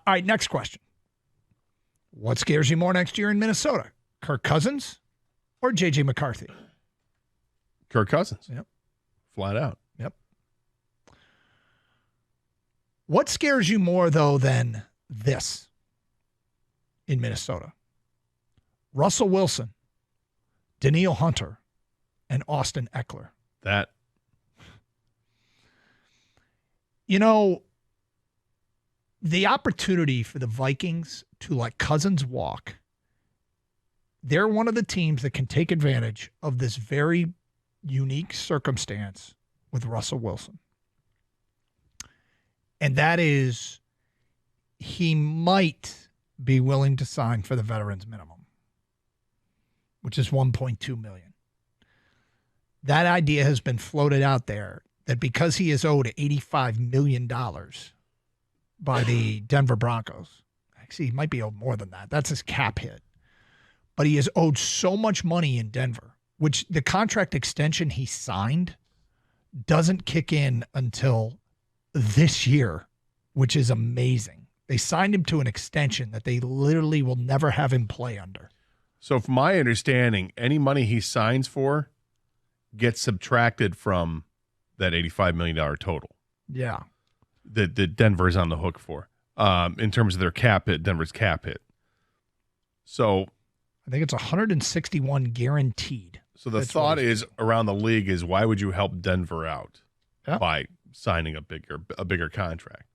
All right, next question. What scares you more next year in Minnesota? Kirk Cousins or J.J. McCarthy? Kirk Cousins. Yep. Flat out. Yep. What scares you more, though, than this in Minnesota? Russell Wilson, Danielle Hunter, and Austin Eckler. That. You know, the opportunity for the Vikings to let Cousins walk, they're one of the teams that can take advantage of this very unique circumstance with Russell Wilson. And that is, he might be willing to sign for the veterans minimum, which is $1.2 million. That idea has been floated out there that because he is owed $85 million by the Denver Broncos, actually, he might be owed more than that. That's his cap hit. But he is owed so much money in Denver, which the contract extension he signed doesn't kick in until this year, which is amazing. They signed him to an extension that they literally will never have him play under. So from my understanding, any money he signs for gets subtracted from that $85 million total. Yeah. That Denver is on the hook for in terms of their cap hit, Denver's cap hit. So I think it's 161 guaranteed. So the thought is around the league is, why would you help Denver out by signing a bigger contract?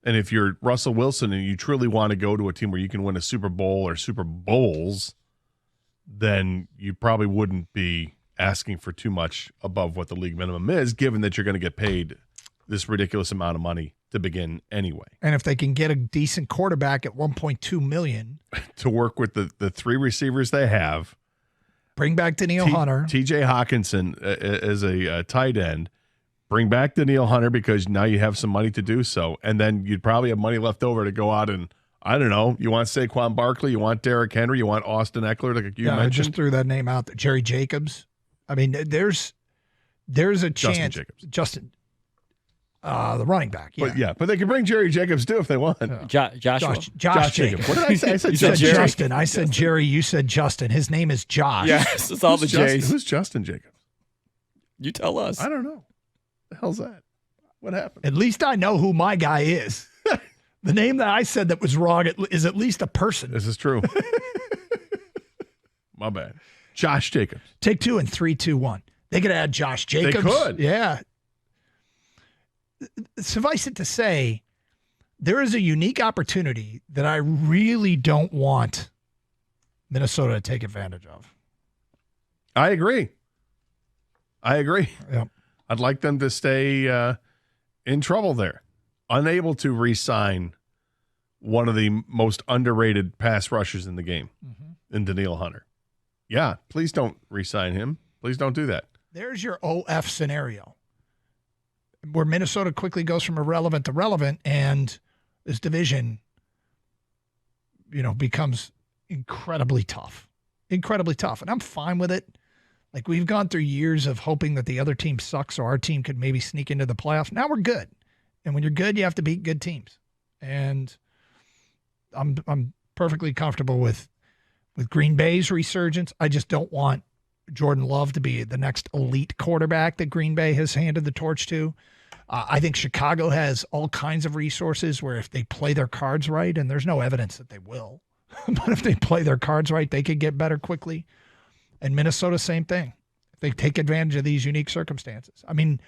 And if you're Russell Wilson and you truly want to go to a team where you can win a Super Bowl or Super Bowls, then you probably wouldn't be asking for too much above what the league minimum is, given that you're going to get paid this ridiculous amount of money to begin anyway. And if they can get a decent quarterback at $1.2 million to work with the three receivers they have, bring back Danielle Hunter, T.J. Hawkinson as a tight end, bring back Danielle Hunter because now you have some money to do so, and then you'd probably have money left over to go out and, I don't know, you want Saquon Barkley, you want Derrick Henry, you want Austin Eckler, like you mentioned. I just threw that name out there. Jerry Jacobs. I mean, there's a chance. Justin, the running back. Yeah. But they can bring Jerry Jacobs too if they want. Josh Jacobs. What did I say? I said Justin. I said Jerry. You said Justin. His name is Josh. Yes, it's all the J's. Who's Justin Jacobs? You tell us. I don't know. The hell's that? What happened? At least I know who my guy is. The name that I said that was wrong is at least a person. This is true. My bad. Josh Jacobs. Take two and 3, 2, 1. They could add Josh Jacobs. They could. Yeah. Suffice it to say, there is a unique opportunity that I really don't want Minnesota to take advantage of. I agree. Yep. I'd like them to stay in trouble there. Unable to re-sign one of the most underrated pass rushers in the game, in Danielle Hunter. Yeah, please don't re-sign him. Please don't do that. There's your OF scenario, where Minnesota quickly goes from irrelevant to relevant, and this division, becomes incredibly tough. Incredibly tough. And I'm fine with it. Like, we've gone through years of hoping that the other team sucks so our team could maybe sneak into the playoffs. Now we're good. And when you're good, you have to beat good teams. And I'm perfectly comfortable with Green Bay's resurgence. I just don't want Jordan Love to be the next elite quarterback that Green Bay has handed the torch to. I think Chicago has all kinds of resources where if they play their cards right, and there's no evidence that they will, but if they play their cards right, they could get better quickly. And Minnesota, same thing. If they take advantage of these unique circumstances. I mean,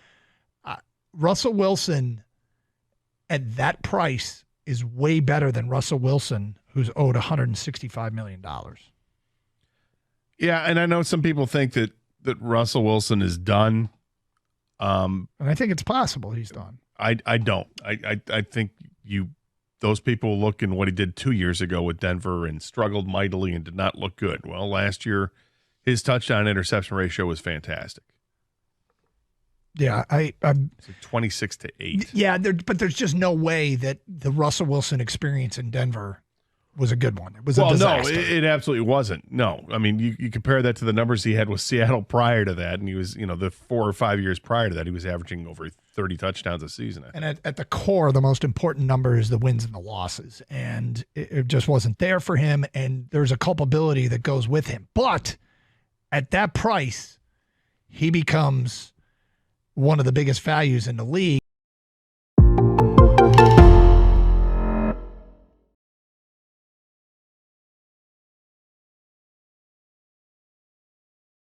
Russell Wilson at that price is way better than Russell Wilson, who's owed $165 million. Yeah, and I know some people think that Russell Wilson is done. And I think it's possible he's done. I don't. I think those people look in what he did 2 years ago with Denver and struggled mightily and did not look good. Well, last year, his touchdown interception ratio was fantastic. Yeah, I'm 26-8. Yeah, but there's just no way that the Russell Wilson experience in Denver was a good one. It was well, a disaster. No, it absolutely wasn't. No, I mean, you compare that to the numbers he had with Seattle prior to that, and he was, the 4 or 5 years prior to that, he was averaging over 30 touchdowns a season. And at the core, the most important number is the wins and the losses, and it just wasn't there for him, and there's a culpability that goes with him. But at that price, he becomes one of the biggest values in the league.